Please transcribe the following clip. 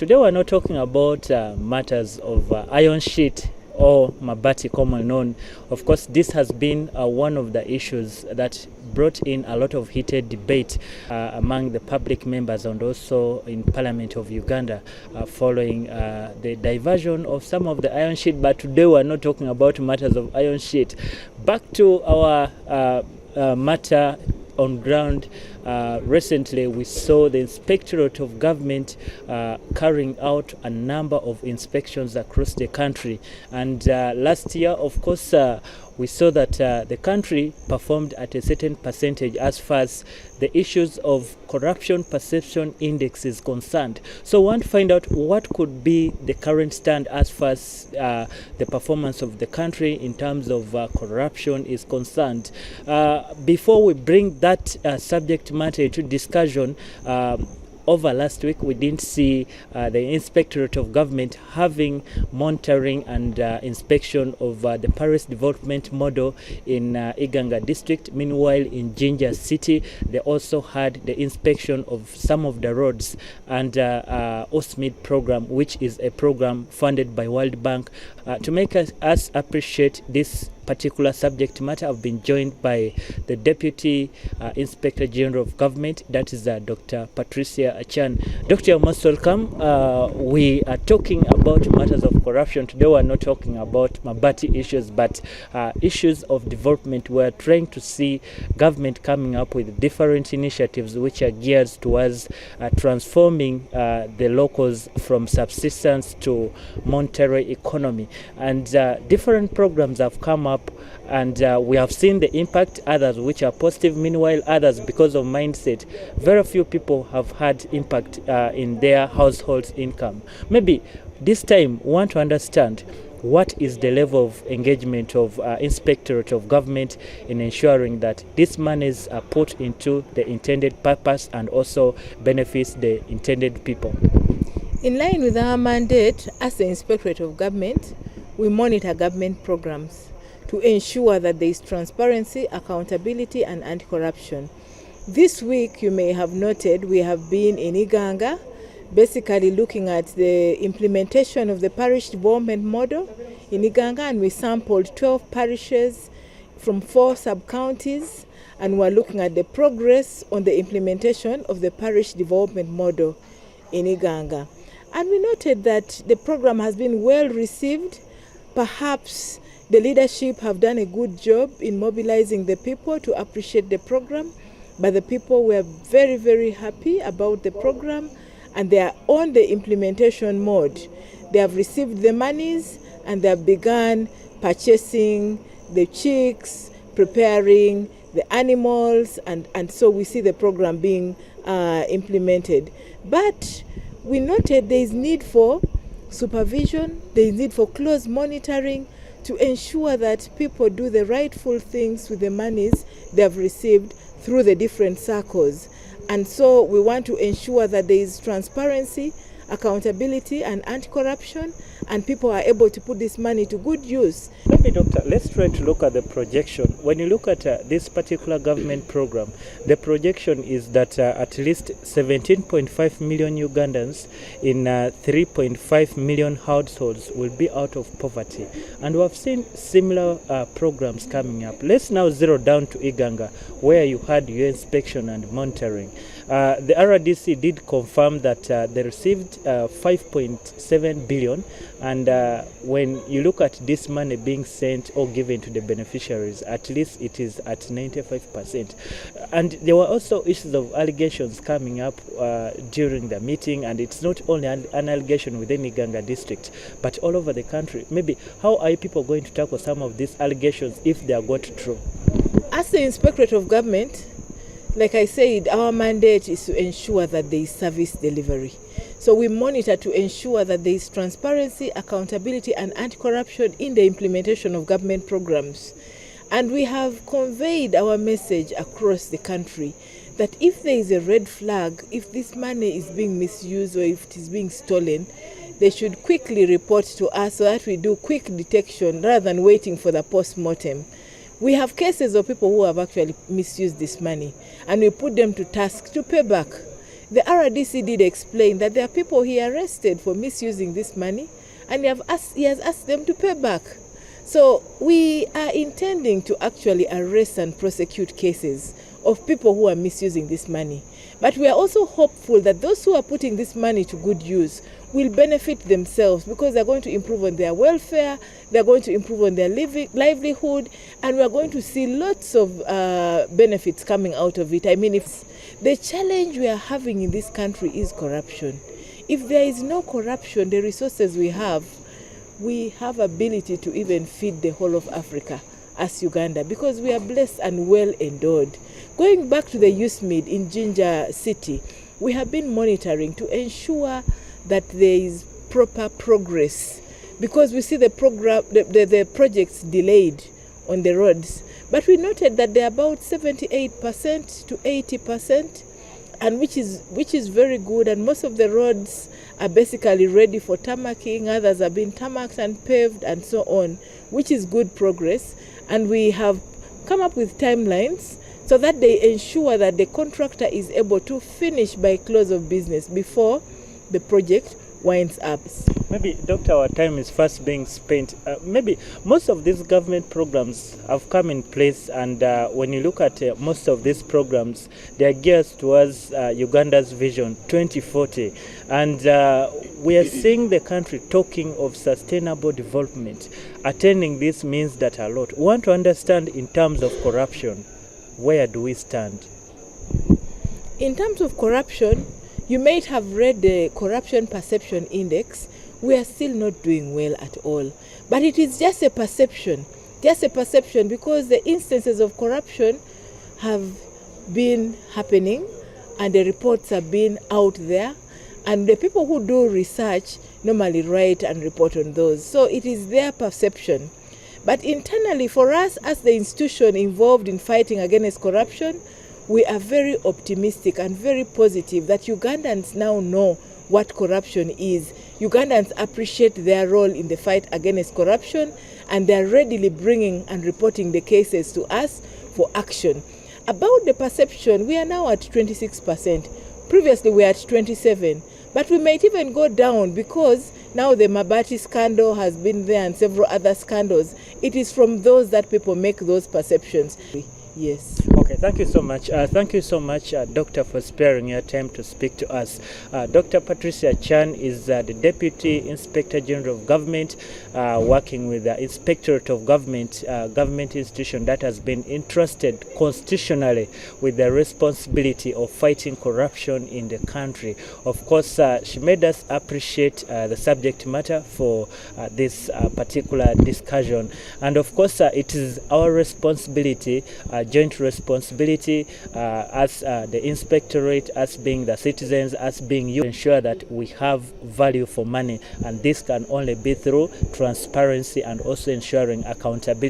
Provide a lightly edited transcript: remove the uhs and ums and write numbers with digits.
Today we're not talking about matters of iron sheet or mabati common known. Of course, this has been one of the issues that brought in a lot of heated debate among the public members and also in Parliament of Uganda following the diversion of some of the iron sheet. But today we're not talking about matters of iron sheet. Back to our matter on ground. Recently we saw the inspectorate of government carrying out a number of inspections across the country, and last year, of course, we saw that the country performed at a certain percentage as far as the issues of corruption perception index is concerned. So we want to find out what could be the current stand as far as the performance of the country in terms of corruption is concerned. Before we bring that subject matter into discussion, over last week we didn't see the inspectorate of government having monitoring and inspection of the parish development model in Iganga district. Meanwhile, in Jinja city they also had the inspection of some of the roads and USMID program, which is a program funded by World Bank. To make us appreciate this particular subject matter, I've been joined by the Deputy Inspector General of Government, that is Dr. Patricia Achan. Dr. You're most welcome. We are talking about matters of corruption. Today we're not talking about mabati issues, but issues of development. We're trying to see government coming up with different initiatives which are geared towards transforming the locals from subsistence to monetary economy. And different programs have come up, and we have seen the impact, others which are positive, meanwhile others, because of mindset, very few people have had impact in their household's income. Maybe this time we want to understand what is the level of engagement of inspectorate of government in ensuring that these monies are put into the intended purpose and also benefits the intended people. In line with our mandate as the inspectorate of government, we monitor government programs to ensure that there is transparency, accountability, and anti-corruption. This week, you may have noted, we have been in Iganga, basically looking at the implementation of the parish development model in Iganga, and we sampled 12 parishes from 4 sub-counties, and we're looking at the progress on the implementation of the parish development model in Iganga. And we noted that the program has been well received. Perhaps the leadership have done a good job in mobilizing the people to appreciate the program, but the people were very, very happy about the program, and they are on the implementation mode. They have received the monies and they have begun purchasing the chicks, preparing the animals, and so we see the program being implemented. But we noted there is need for supervision, there is need for close monitoring to ensure that people do the rightful things with the monies they have received through the different circles. And so we want to ensure that there is transparency, accountability, and anti-corruption, and people are able to put this money to good use. Maybe, Doctor, let's try to look at the projection. When you look at this particular government program, the projection is that at least 17.5 million Ugandans in 3.5 million households will be out of poverty. And we have seen similar programs coming up. Let's now zero down to Iganga, where you had your inspection and monitoring. The RDC did confirm that they received 5.7 billion, and when you look at this money being sent or given to the beneficiaries, at least it is at 95%. And there were also issues of allegations coming up during the meeting, and it's not only an allegation within Iganga district, but all over the country. Maybe how are people going to tackle some of these allegations if they are got true? As the inspectorate of government, like I said, our mandate is to ensure that there is service delivery. So we monitor to ensure that there is transparency, accountability, and anti-corruption in the implementation of government programs. And we have conveyed our message across the country that if there is a red flag, if this money is being misused or if it is being stolen, they should quickly report to us so that we do quick detection rather than waiting for the post-mortem. We have cases of people who have actually misused this money, and we put them to task to pay back The RDC did explain that there are people he arrested for misusing this money, and he has asked them to pay back. So we are intending to actually arrest and prosecute cases of people who are misusing this money. But we are also hopeful that those who are putting this money to good use will benefit themselves, because they're going to improve on their welfare, they're going to improve on their livelihood, and we're going to see lots of benefits coming out of it. I mean, if the challenge we are having in this country is corruption. If there is no corruption, the resources we have ability to even feed the whole of Africa as Uganda, because we are blessed and well endowed. Going back to the USMID in Jinja City, we have been monitoring to ensure that there is proper progress, because we see the projects delayed on the roads. But we noted that they're about 78% to 80%, and which is very good, and most of the roads are basically ready for tarmacking, others have been tarmacked and paved and so on, which is good progress. And we have come up with timelines so that they ensure that the contractor is able to finish by close of business before the project winds up. Maybe, Doctor, our time is fast being spent. Maybe most of these government programs have come in place, and when you look at most of these programs, they are geared towards Uganda's Vision 2040. And we are seeing the country talking of sustainable development. Attending this means that a lot. We want to understand, in terms of corruption, where do we stand? In terms of corruption, you might have read the Corruption Perception Index. We are still not doing well at all. But it is just a perception. Just a perception, because the instances of corruption have been happening and the reports have been out there. And the people who do research normally write and report on those. So it is their perception. But internally, for us as the institution involved in fighting against corruption, we are very optimistic and very positive that Ugandans now know what corruption is. Ugandans appreciate their role in the fight against corruption, and they are readily bringing and reporting the cases to us for action. About the perception, we are now at 26%. Previously, we were at 27%. But we might even go down, because now the Mabati scandal has been there and several other scandals. It is from those that people make those perceptions. Yes. Okay, thank you so much. Thank you so much, Doctor, for sparing your time to speak to us. Dr. Patricia Chan is the Deputy Inspector General of Government, working with the Inspectorate of Government, government institution that has been entrusted constitutionally with the responsibility of fighting corruption in the country. Of course, she made us appreciate the subject matter for this particular discussion. And of course, it is our responsibility, joint responsibility as the inspectorate, as being the citizens, as being you, ensure that we have value for money, and this can only be through transparency and also ensuring accountability.